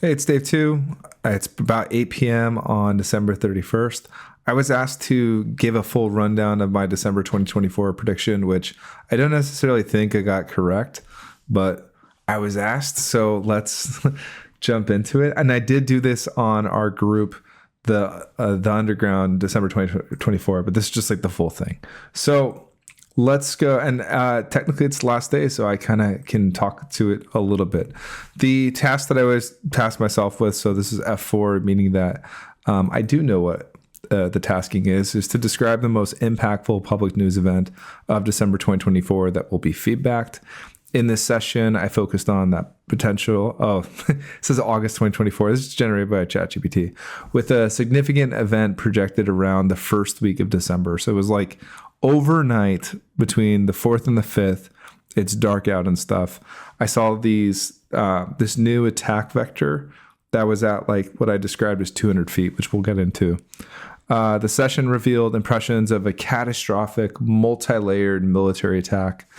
Hey, it's Dave too. It's about 8 p.m. on December 31st. I was asked to give a full rundown of my December 2024 prediction, which I don't necessarily think I got correct, but I was asked. So let's jump into it. And I did do this on our group, the Underground, December 2024, but this is just like the full thing. So let's go. And technically, it's the last day, so I kind of can talk to it a little bit. The task that I was tasked myself with, so this is F4, meaning that I do know what the tasking is to describe the most impactful public news event of December 2024 that will be feedbacked. In this session, I focused on that potential. Oh, it says August 2024. This is generated by ChatGPT with a significant event projected around the first week of December. So it was like overnight between the 4th and the 5th. It's dark out and stuff. I saw this new attack vector that was at like what I described as 200 feet, which we'll get into. The session revealed impressions of a catastrophic, multi-layered military attack.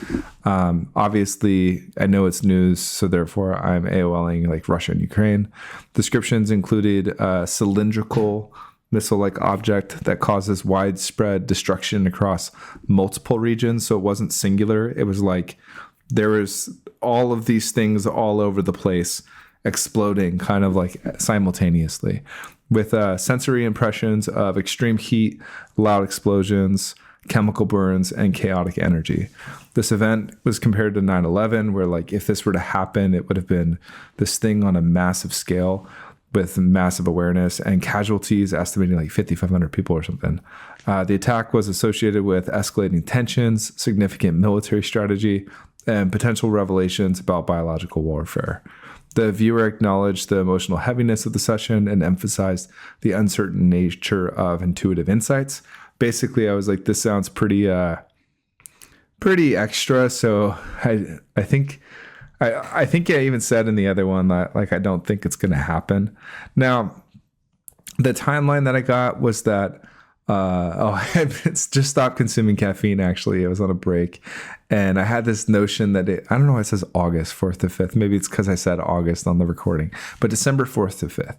Obviously, I know it's news, so therefore I'm AOLing like Russia and Ukraine. Descriptions included a cylindrical missile-like object that causes widespread destruction across multiple regions. So it wasn't singular. It was like there was all of these things all over the place exploding kind of like simultaneously with sensory impressions of extreme heat, loud explosions, chemical burns, and chaotic energy. This event was compared to 9/11, where like if this were to happen, it would have been this thing on a massive scale with massive awareness and casualties estimating like 5,500 people or something. The attack was associated with escalating tensions, significant military strategy, and potential revelations about biological warfare. The viewer acknowledged the emotional heaviness of the session and emphasized the uncertain nature of intuitive insights. Basically, I was like, this sounds pretty extra. So I think I even said in the other one that like I don't think it's going to happen. Now, the timeline that I got was that it's just stopped consuming caffeine. Actually, I was on a break, and I had this notion that I don't know why it says August 4th to 5th. Maybe it's because I said August on the recording, but December 4th to 5th.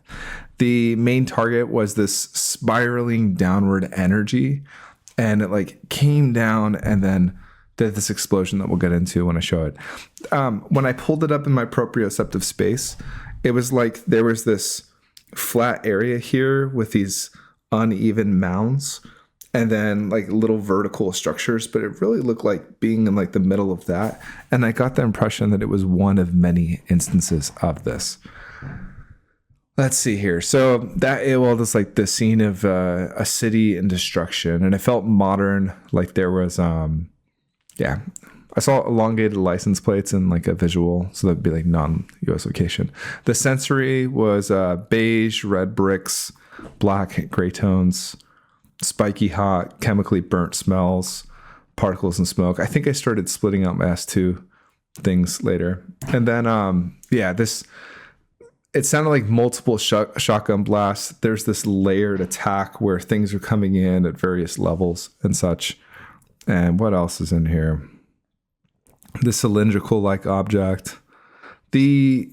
The main target was this spiraling downward energy, and it like came down and then did this explosion that we'll get into when I show it. When I pulled it up in my proprioceptive space, it was like there was this flat area here with these uneven mounds and then like little vertical structures, but it really looked like being in like the middle of that. And I got the impression that it was one of many instances of this. Let's see here. So that was like the scene of a city in destruction, and it felt modern. Like there was, I saw elongated license plates and like a visual, so that'd be like non-US location. The sensory was beige, red bricks, black, gray tones, spiky hot, chemically burnt smells, particles and smoke. I think I started splitting out my S2 things later. And then, it sounded like multiple shotgun blasts. There's this layered attack where things are coming in at various levels and such. And what else is in here? The cylindrical-like object. The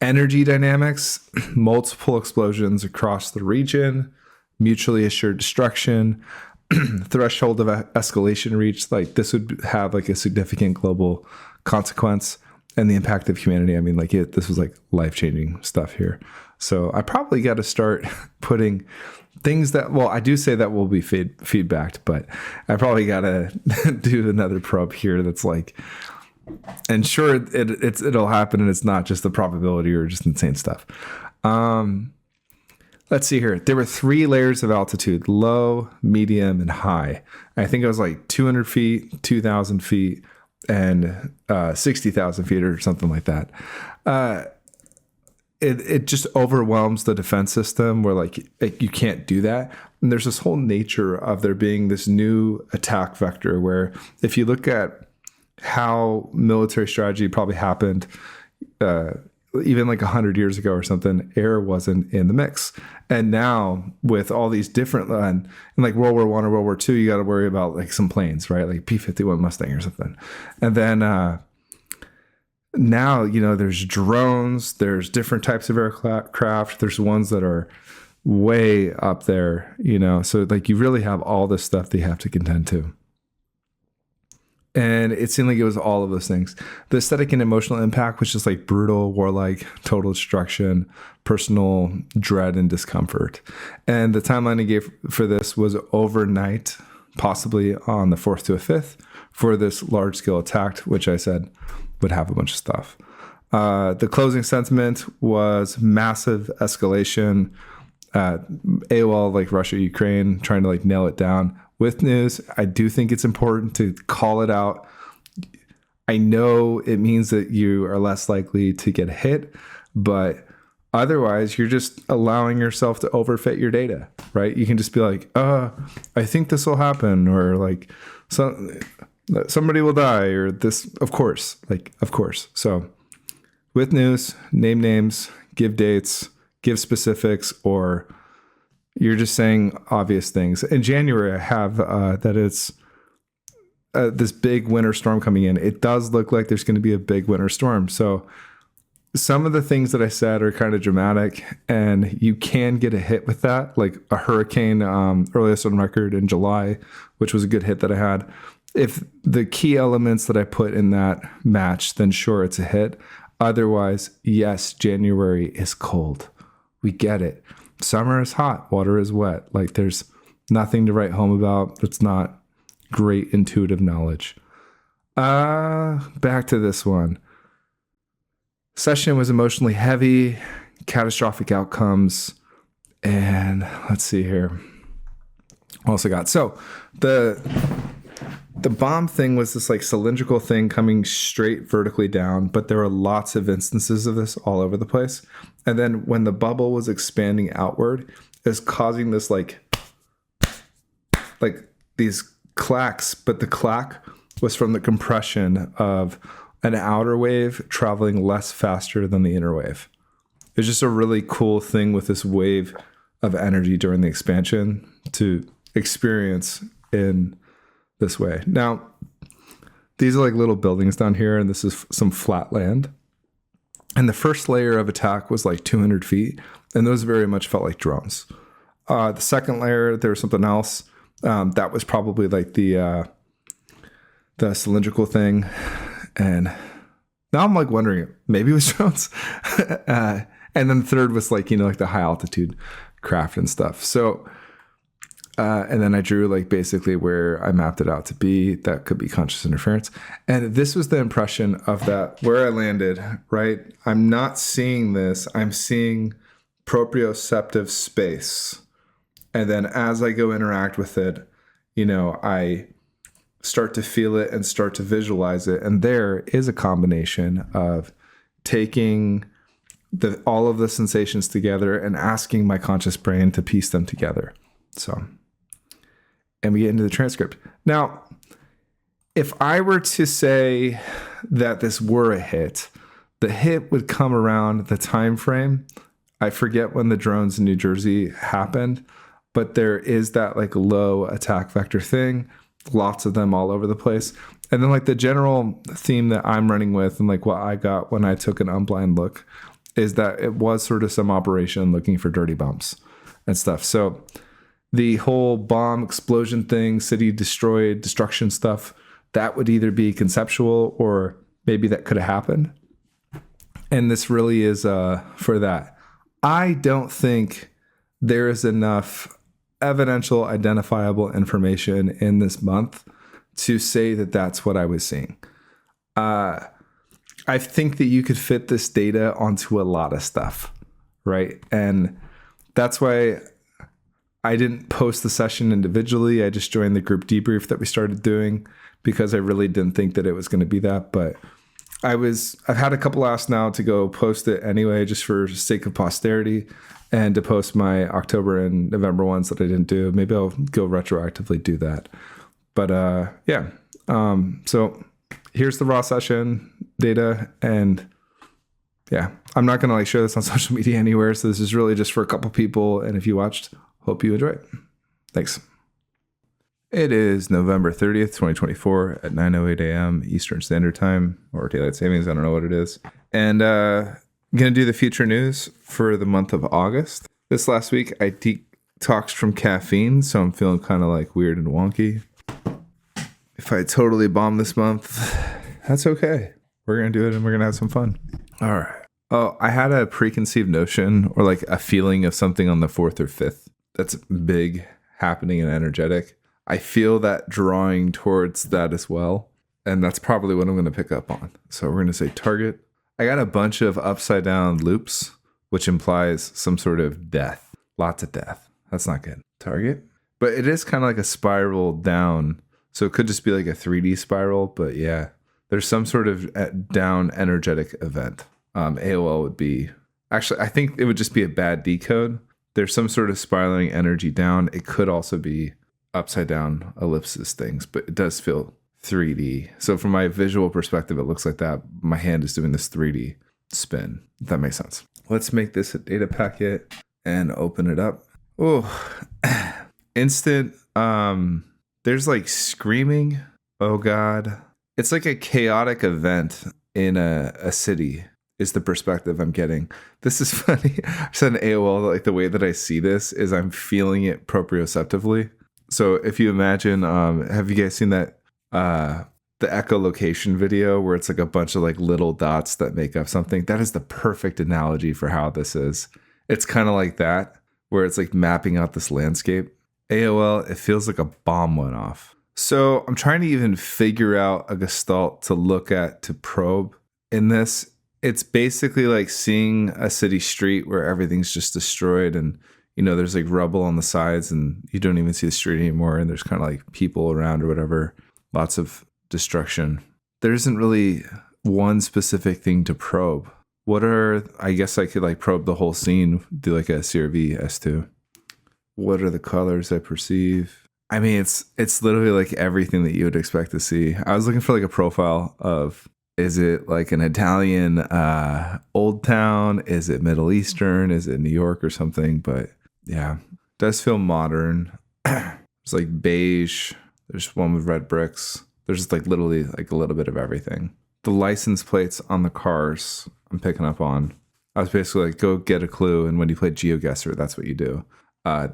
energy dynamics, multiple explosions across the region, mutually assured destruction, threshold of escalation reached. Like this would have like a significant global consequence, and the impact of humanity. I mean, like this was like life-changing stuff here. So I probably got to start putting things that, well, I do say that will be feedbacked, but I probably got to do another probe here that's like, and sure, it'll happen, and it's not just the probability or just insane stuff. Let's see here. There were 3 layers of altitude: low, medium, and high. I think it was like 200 feet, 2,000 feet, and 60,000 feet or something like that. It just overwhelms the defense system where like you can't do that. And there's this whole nature of there being this new attack vector where if you look at how military strategy probably happened even like 100 years ago or something, air wasn't in the mix. And now with all these different, and like World War I or World War II, you got to worry about like some planes, right? Like P-51 Mustang or something. And then now, there's drones, there's different types of aircraft. There's ones that are way up there, so like you really have all this stuff that you have to contend to. And it seemed like it was all of those things. The aesthetic and emotional impact was just like brutal, warlike, total destruction, personal dread and discomfort. And the timeline he gave for this was overnight, possibly on the 4th to the 5th, for this large scale attack, which I said would have a bunch of stuff. The closing sentiment was massive escalation. AOL, like Russia, Ukraine, trying to like nail it down. With news, I do think it's important to call it out. I know it means that you are less likely to get hit, but otherwise you're just allowing yourself to overfit your data, right? You can just be like, I think this will happen, or like somebody will die, or this, of course. So with news, name names, give dates, give specifics, or you're just saying obvious things. In January, I have that it's this big winter storm coming in. It does look like there's going to be a big winter storm. So some of the things that I said are kind of dramatic, and you can get a hit with that, like a hurricane earliest on record in July, which was a good hit that I had. If the key elements that I put in that match, then sure, it's a hit. Otherwise, yes, January is cold. We get it. Summer is hot, water is wet. Like there's nothing to write home about. It's not great intuitive knowledge. Back to this one. Session was emotionally heavy, catastrophic outcomes, and let's see here. What else I got? So the bomb thing was this like cylindrical thing coming straight vertically down, but there were lots of instances of this all over the place. And then when the bubble was expanding outward, it was causing this like these clacks, but the clack was from the compression of an outer wave traveling less faster than the inner wave. It's just a really cool thing with this wave of energy during the expansion to experience in this way. Now, these are like little buildings down here, and this is some flat land. And the first layer of attack was like 200 feet, and those very much felt like drones. The second layer, there was something else. That was probably like the cylindrical thing. And now I'm like wondering, maybe it was drones. And then the third was like, like the high altitude craft and stuff. So, and then I drew like basically where I mapped it out to be. That could be conscious interference. And this was the impression of that where I landed, right? I'm not seeing this. I'm seeing proprioceptive space. And then as I go interact with it, I start to feel it and start to visualize it. And there is a combination of taking all of the sensations together and asking my conscious brain to piece them together. So, and we get into the transcript. Now, if I were to say that this were a hit, the hit would come around the time frame. I forget when the drones in New Jersey happened, but there is that like low attack vector thing, lots of them all over the place. And then like the general theme that I'm running with and like what I got when I took an unblind look is that it was sort of some operation looking for dirty bumps and stuff. So the whole bomb explosion thing, city destroyed, destruction stuff, that would either be conceptual or maybe that could have happened. And this really is for that. I don't think there is enough evidential, identifiable information in this month to say that that's what I was seeing. I think that you could fit this data onto a lot of stuff, right? And that's why I didn't post the session individually. I just joined the group debrief that we started doing because I really didn't think that it was going to be that. But I've had a couple asks now to go post it anyway, just for sake of posterity, and to post my October and November ones that I didn't do. Maybe I'll go retroactively do that. But yeah. So here's the raw session data, and yeah, I'm not going to like share this on social media anywhere. So this is really just for a couple people. And if you watched, hope you enjoy it. Thanks. It is November 30th, 2024 at 9:08 a.m. Eastern Standard Time or Daylight Savings. I don't know what it is. And I'm going to do the future news for the month of August. This last week, I detoxed from caffeine, so I'm feeling kind of like weird and wonky. If I totally bomb this month, that's okay. We're going to do it and we're going to have some fun. All right. Oh, I had a preconceived notion or like a feeling of something on the 4th or 5th that's big, happening, and energetic. I feel that drawing towards that as well. And that's probably what I'm going to pick up on. So we're going to say target. I got a bunch of upside down loops, which implies some sort of death. Lots of death. That's not good. Target. But it is kind of like a spiral down. So it could just be like a 3D spiral. But yeah, there's some sort of down energetic event. AOL would be... Actually, I think it would just be a bad decode. There's some sort of spiraling energy down. It could also be upside down ellipsis things, but it does feel 3D. So from my visual perspective, it looks like that. My hand is doing this 3D spin, if that makes sense. Let's make this a data packet and open it up. Oh, instant. There's like screaming. Oh God. It's like a chaotic event in a city is the perspective I'm getting. This is funny. I said in AOL, like the way that I see this is I'm feeling it proprioceptively. So if you imagine, have you guys seen that, the echolocation video where it's like a bunch of like little dots that make up something? That is the perfect analogy for how this is. It's kind of like that, where it's like mapping out this landscape. AOL, it feels like a bomb went off. So I'm trying to even figure out a gestalt to look at, to probe in this. It's basically like seeing a city street where everything's just destroyed and, you know, there's like rubble on the sides and you don't even see the street anymore. And there's kind of like people around or whatever. Lots of destruction. There isn't really one specific thing to probe. I guess I could like probe the whole scene, do like a CRV S2. What are the colors I perceive? I mean, it's literally like everything that you would expect to see. I was looking for like a profile of, is it like an Italian old town? Is it Middle Eastern? Is it New York or something? But yeah, it does feel modern. It's like beige. There's one with red bricks. There's just like literally like a little bit of everything. The license plates on the cars I'm picking up on. I was basically like, go get a clue. And when you play GeoGuessr, that's what you do.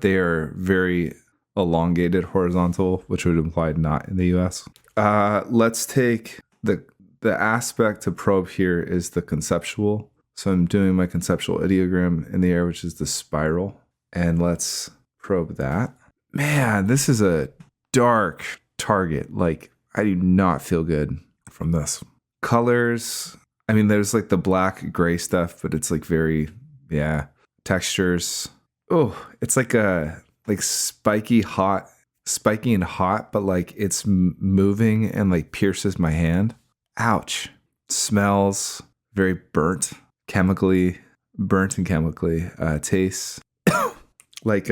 They are very elongated horizontal, which would imply not in the US. Let's take the aspect to probe here is the conceptual. So I'm doing my conceptual ideogram in the air, which is the spiral. And let's probe that. Man, this is a dark target. Like, I do not feel good from this. Colors. I mean, there's like the black gray stuff, but it's like very, yeah. Textures. Oh, it's like a spiky and hot, but like it's moving and like pierces my hand. Ouch. Smells very burnt and chemically. Tastes like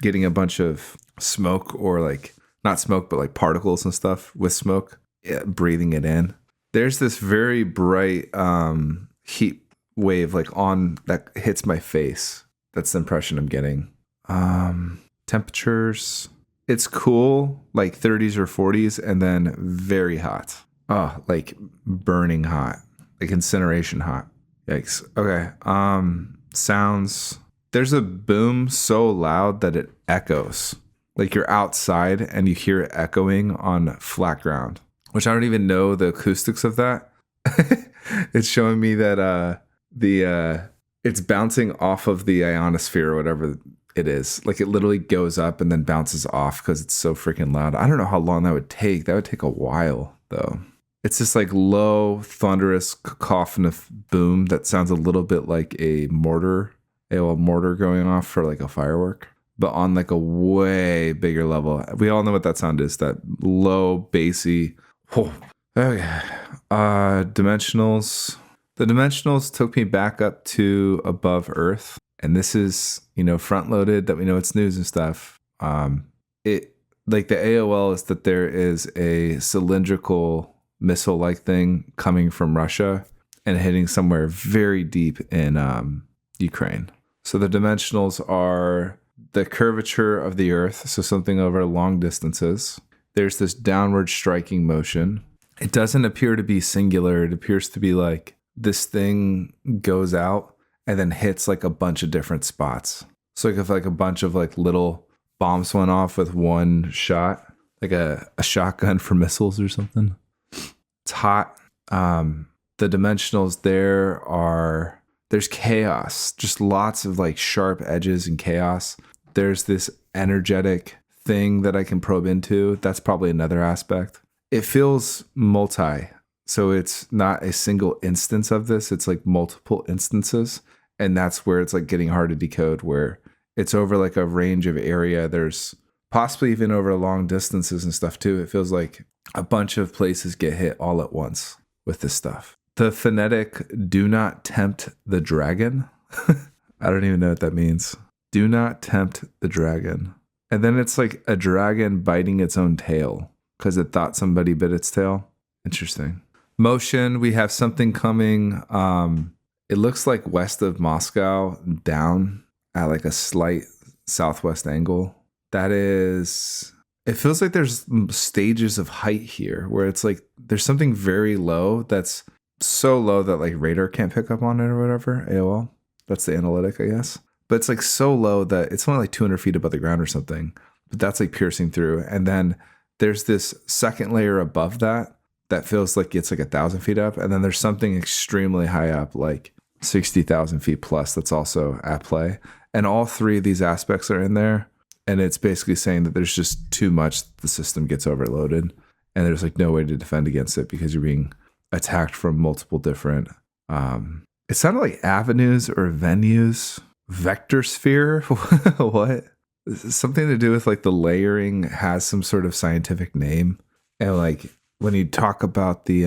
getting a bunch of smoke, or like not smoke, but like particles and stuff with smoke, breathing it in. There's this very bright heat wave like on that hits my face. That's the impression I'm getting. Temperatures. It's cool, like 30s or 40s, and then very hot. Oh, like burning hot, like incineration hot. Yikes. Okay. Sounds. There's a boom so loud that it echoes. Like you're outside and you hear it echoing on flat ground, which I don't even know the acoustics of that. It's showing me that it's bouncing off of the ionosphere or whatever it is. Like it literally goes up and then bounces off because it's so freaking loud. I don't know how long that would take. That would take a while though. It's just like low, thunderous cacophonous boom that sounds a little bit like a mortar going off for like a firework, but on like a way bigger level. We all know what that sound is, that low, bassy. Oh, okay. Dimensionals. The dimensionals took me back up to above Earth. And this is, front loaded that we know it's news and stuff. It like the AOL is that there is a cylindrical missile-like thing coming from Russia and hitting somewhere very deep in Ukraine. So the dimensionals are the curvature of the Earth, so something over long distances. There's this downward striking motion. It doesn't appear to be singular. It appears to be like this thing goes out and then hits like a bunch of different spots. So like if like a bunch of like little bombs went off with one shot, like a shotgun for missiles or something. It's hot. The dimensionals there's chaos, just lots of like sharp edges and chaos. There's this energetic thing that I can probe into. That's probably another aspect. It feels multi. So it's not a single instance of this. It's like multiple instances. And that's where it's like getting hard to decode, where it's over like a range of area. There's possibly even over long distances and stuff too. It feels like a bunch of places get hit all at once with this stuff. The phonetic "do not tempt the dragon." I don't even know what that means. Do not tempt the dragon. And then it's like a dragon biting its own tail because it thought somebody bit its tail. Interesting. Motion, we have something coming. It looks like west of Moscow, down at like a slight southwest angle. It feels like there's stages of height here where it's like there's something very low that's so low that like radar can't pick up on it or whatever. AOL. That's the analytic, I guess. But it's like so low that it's only like 200 feet above the ground or something. But that's like piercing through. And then there's this second layer above that feels like it's like 1,000 feet up. And then there's something extremely high up, like 60,000 feet plus, that's also at play. And all three of these aspects are in there. And it's basically saying that there's just too much, the system gets overloaded. And there's like no way to defend against it because you're being attacked from multiple different, it sounded like avenues or venues. Vector sphere. What? Something to do with like the layering has some sort of scientific name. And like when you talk about the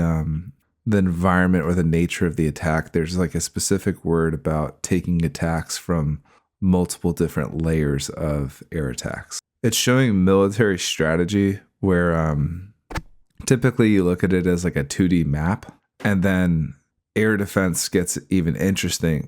environment or the nature of the attack, there's like a specific word about taking attacks from multiple different layers of air attacks. It's showing military strategy where typically you look at it as like a 2D map, and then air defense gets even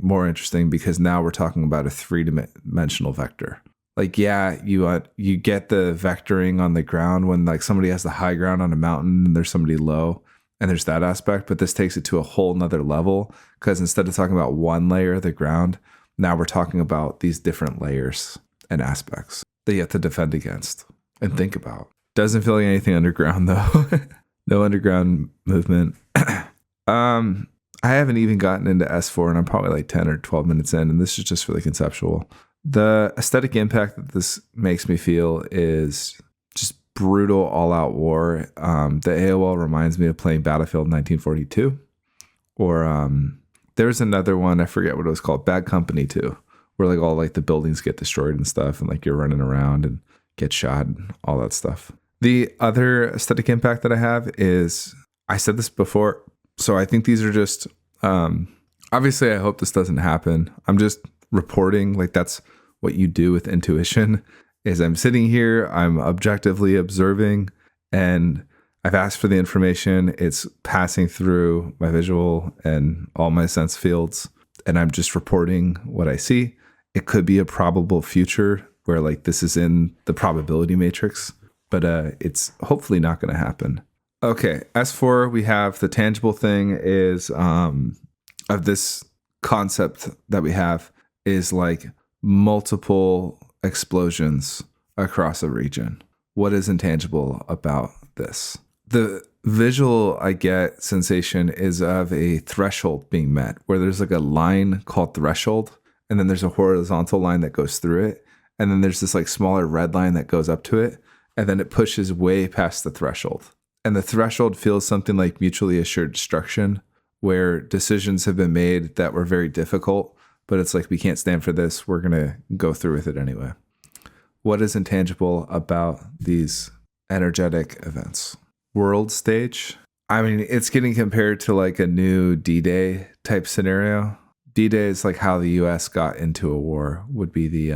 more interesting because now we're talking about a 3-dimensional vector. Like, yeah, you get the vectoring on the ground when like somebody has the high ground on a mountain and there's somebody low, and there's that aspect, but this takes it to a whole nother level because instead of talking about one layer of the ground, now we're talking about these different layers and aspects that you have to defend against and think about. Doesn't feel like anything underground though. No underground movement. I haven't even gotten into S4 and I'm probably like 10 or 12 minutes in, and this is just really conceptual. The aesthetic impact that this makes me feel is just brutal all-out war. The AOL reminds me of playing Battlefield 1942. Or there's another one, I forget what it was called, Bad Company 2, where like all like the buildings get destroyed and stuff, and like you're running around and get shot and all that stuff. The other aesthetic impact that I have is, I said this before, so I think these are just, obviously I hope this doesn't happen. I'm just reporting, like that's what you do with intuition, is I'm sitting here, I'm objectively observing, and I've asked for the information. It's passing through my visual and all my sense fields, and I'm just reporting what I see. It could be a probable future where like this is in the probability matrix, but it's hopefully not going to happen. Okay, S4, we have the tangible thing is of this concept that we have is like multiple explosions across a region. What is intangible about this? The visual I get sensation is of a threshold being met, where there's like a line called threshold, and then there's a horizontal line that goes through it, and then there's this like smaller red line that goes up to it, and then it pushes way past the threshold. And the threshold feels something like mutually assured destruction, where decisions have been made that were very difficult, but it's like, we can't stand for this. We're going to go through with it anyway. What is intangible about these energetic events? World stage. I mean, it's getting compared to like a new D-Day type scenario. D-Day is like how the US got into a war, would be the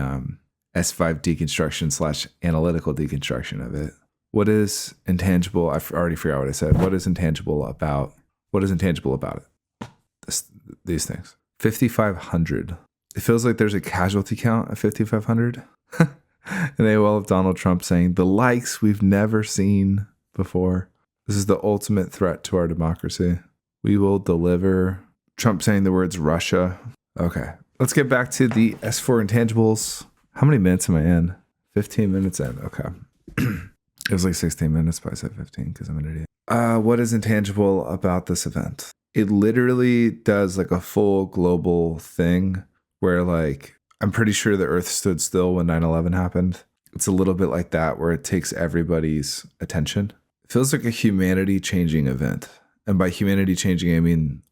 S5 deconstruction / analytical deconstruction of it. What is intangible? I already forgot what I said. What is intangible about it? These things. 5,500. It feels like there's a casualty count of 5,500. An AOL of Donald Trump saying, the likes we've never seen before. This is the ultimate threat to our democracy. We will deliver. Trump saying the words Russia. Okay. Let's get back to the S4 intangibles. How many minutes am I in? 15 minutes in. Okay. It was like 16 minutes, but I said 15 because I'm an idiot. What is intangible about this event? It literally does like a full global thing where like, I'm pretty sure the earth stood still when 9/11 happened. It's a little bit like that where it takes everybody's attention. It feels like a humanity changing event. And by humanity changing, I mean,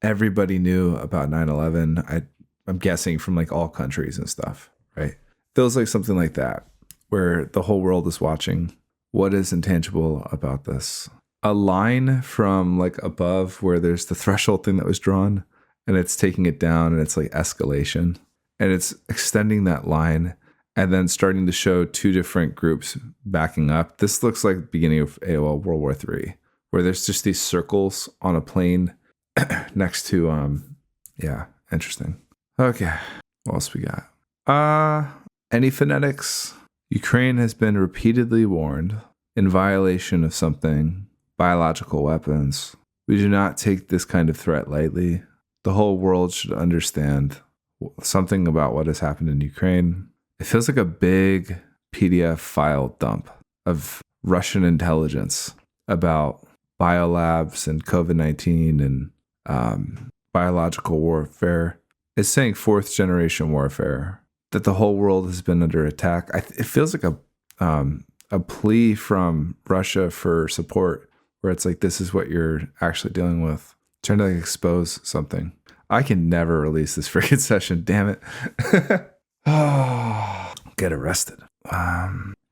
everybody knew about 9/11. I'm guessing from like all countries and stuff, right? Feels like something like that where the whole world is watching. What is intangible about this? A line from like above where there's the threshold thing that was drawn and it's taking it down and it's like escalation. And it's extending that line and then starting to show two different groups backing up. This looks like the beginning of AOL World War III, where there's just these circles on a plane next to, yeah, interesting. Okay, what else we got? Any phonetics? Ukraine has been repeatedly warned in violation of something, biological weapons. We do not take this kind of threat lightly. The whole world should understand something about what has happened in Ukraine. It feels like a big PDF file dump of Russian intelligence about biolabs and COVID-19 and biological warfare. It's saying fourth generation warfare, that the whole world has been under attack. It feels like a plea from Russia for support, where it's like, this is what you're actually dealing with. Trying to like expose something. I can never release this freaking session, damn it. Oh, get arrested.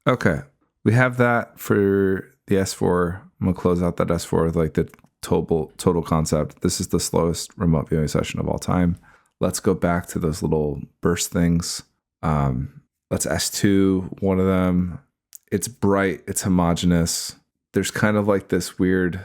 Okay, we have that for the S4. I'm gonna close out that S4 with like the total concept. This is the slowest remote viewing session of all time. Let's go back to those little burst things. Let's S2 one of them. It's bright, it's homogeneous. There's kind of like this weird,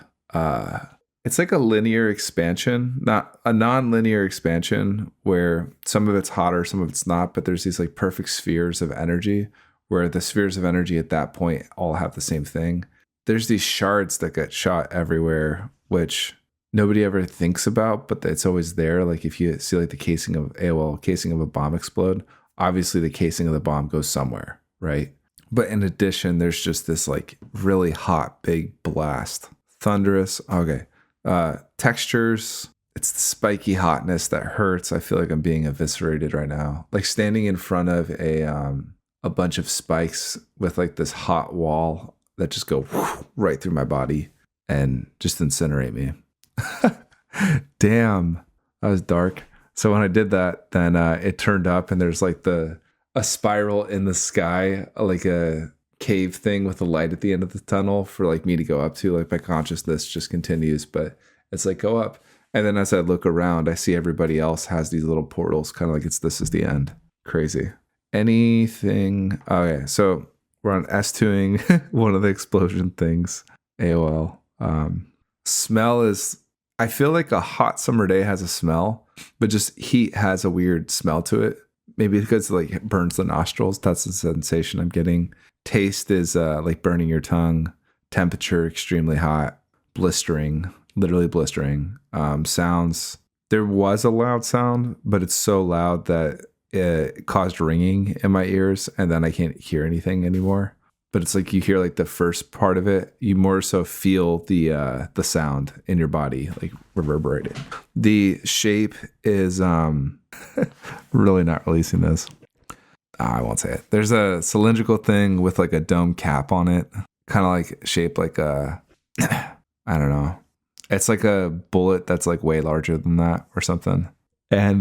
it's like a linear expansion, not a non-linear expansion where some of it's hotter, some of it's not, but there's these like perfect spheres of energy where the spheres of energy at that point all have the same thing. There's these shards that get shot everywhere, which nobody ever thinks about, but it's always there. Like if you see like the casing of a bomb explode, obviously the casing of the bomb goes somewhere, right? But in addition, there's just this like really hot, big blast. Thunderous. Okay. Textures. It's the spiky hotness that hurts. I feel like I'm being eviscerated right now. Like standing in front of a bunch of spikes with like this hot wall that just go right through my body and just incinerate me. Damn, that was dark. So when I did that, then it turned up and there's like a spiral in the sky, like a cave thing with a light at the end of the tunnel for like me to go up to. Like my consciousness just continues, but it's like go up. And then as I look around, I see everybody else has these little portals, kind of like this is the end. Crazy. Anything. Okay, so we're on S2ing one of the explosion things. AOL. Smell is, I feel like a hot summer day has a smell, but just heat has a weird smell to it. Maybe because like it burns the nostrils. That's the sensation I'm getting. Taste is like burning your tongue. Temperature, extremely hot. Blistering, literally blistering. Sounds, there was a loud sound, but it's so loud that it caused ringing in my ears and then I can't hear anything anymore. But it's like you hear like the first part of it, you more so feel the sound in your body like reverberating. The shape is really not releasing this. I won't say it. There's a cylindrical thing with like a dome cap on it, kind of like shaped like a I don't know. It's like a bullet that's like way larger than that or something. And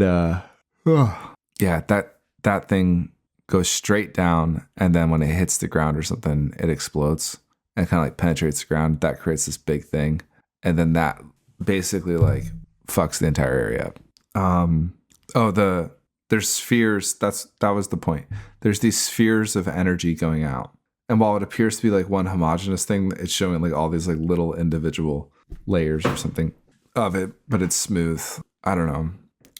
yeah, that thing goes straight down, and then when it hits the ground or something, it explodes and kind of like penetrates the ground. That creates this big thing, and then that basically like fucks the entire area up. There's spheres. That was the point. There's these spheres of energy going out, and while it appears to be like one homogeneous thing, it's showing like all these like little individual layers or something of it, but it's smooth. I don't know.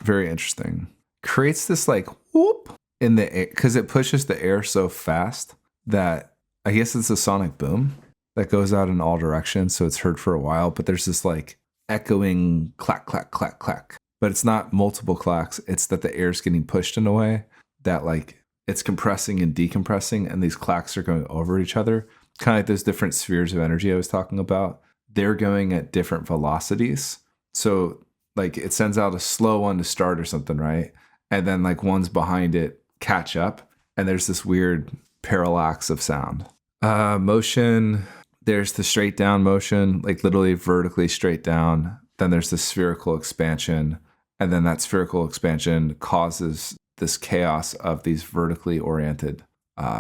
Very interesting. Creates this like whoop in the air, because it pushes the air so fast that I guess it's a sonic boom that goes out in all directions. So it's heard for a while, but there's this like echoing clack, clack, clack, clack. But it's not multiple clacks. It's that the air's getting pushed in a way that like it's compressing and decompressing, and these clacks are going over each other. Kind of like those different spheres of energy I was talking about. They're going at different velocities. So like it sends out a slow one to start or something, right? And then like ones behind it catch up, and there's this weird parallax of sound. Motion, there's the straight down motion, like literally vertically straight down. Then there's the spherical expansion, and then that spherical expansion causes this chaos of these vertically oriented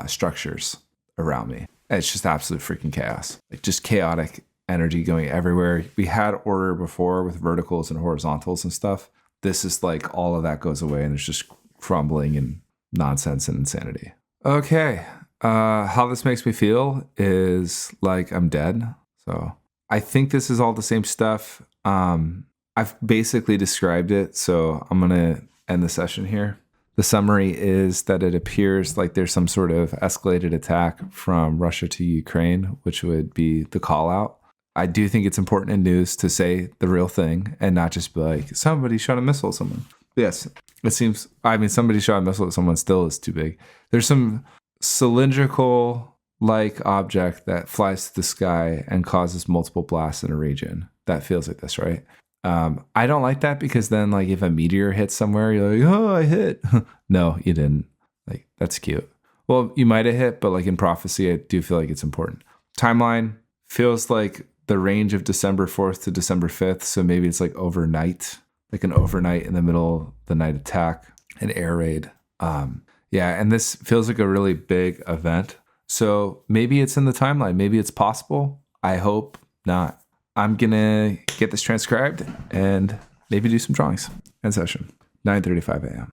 structures around me. And it's just absolute freaking chaos, like just chaotic energy going everywhere. We had order before with verticals and horizontals and stuff. This is like all of that goes away, and there's just crumbling and nonsense and insanity. Okay. How this makes me feel is like I'm dead. So I think this is all the same stuff. I've basically described it, so I'm going to end the session here. The summary is that it appears like there's some sort of escalated attack from Russia to Ukraine, which would be the call out. I do think it's important in news to say the real thing and not just be like, somebody shot a missile at someone. Yes, it seems, I mean, somebody shot a missile at someone still is too big. There's some cylindrical like object that flies to the sky and causes multiple blasts in a region. That feels like this, right? I don't like that, because then like if a meteor hits somewhere, you're like, oh, I hit. No, you didn't. Like, that's cute. Well, you might have hit, but like in prophecy, I do feel like it's important. Timeline feels like the range of December 4th to December 5th. So maybe it's like overnight, like an overnight in the middle of the night attack, an air raid. Yeah, and this feels like a really big event. So maybe it's in the timeline. Maybe it's possible. I hope not. I'm going to get this transcribed and maybe do some drawings. End session, 9:35 a.m.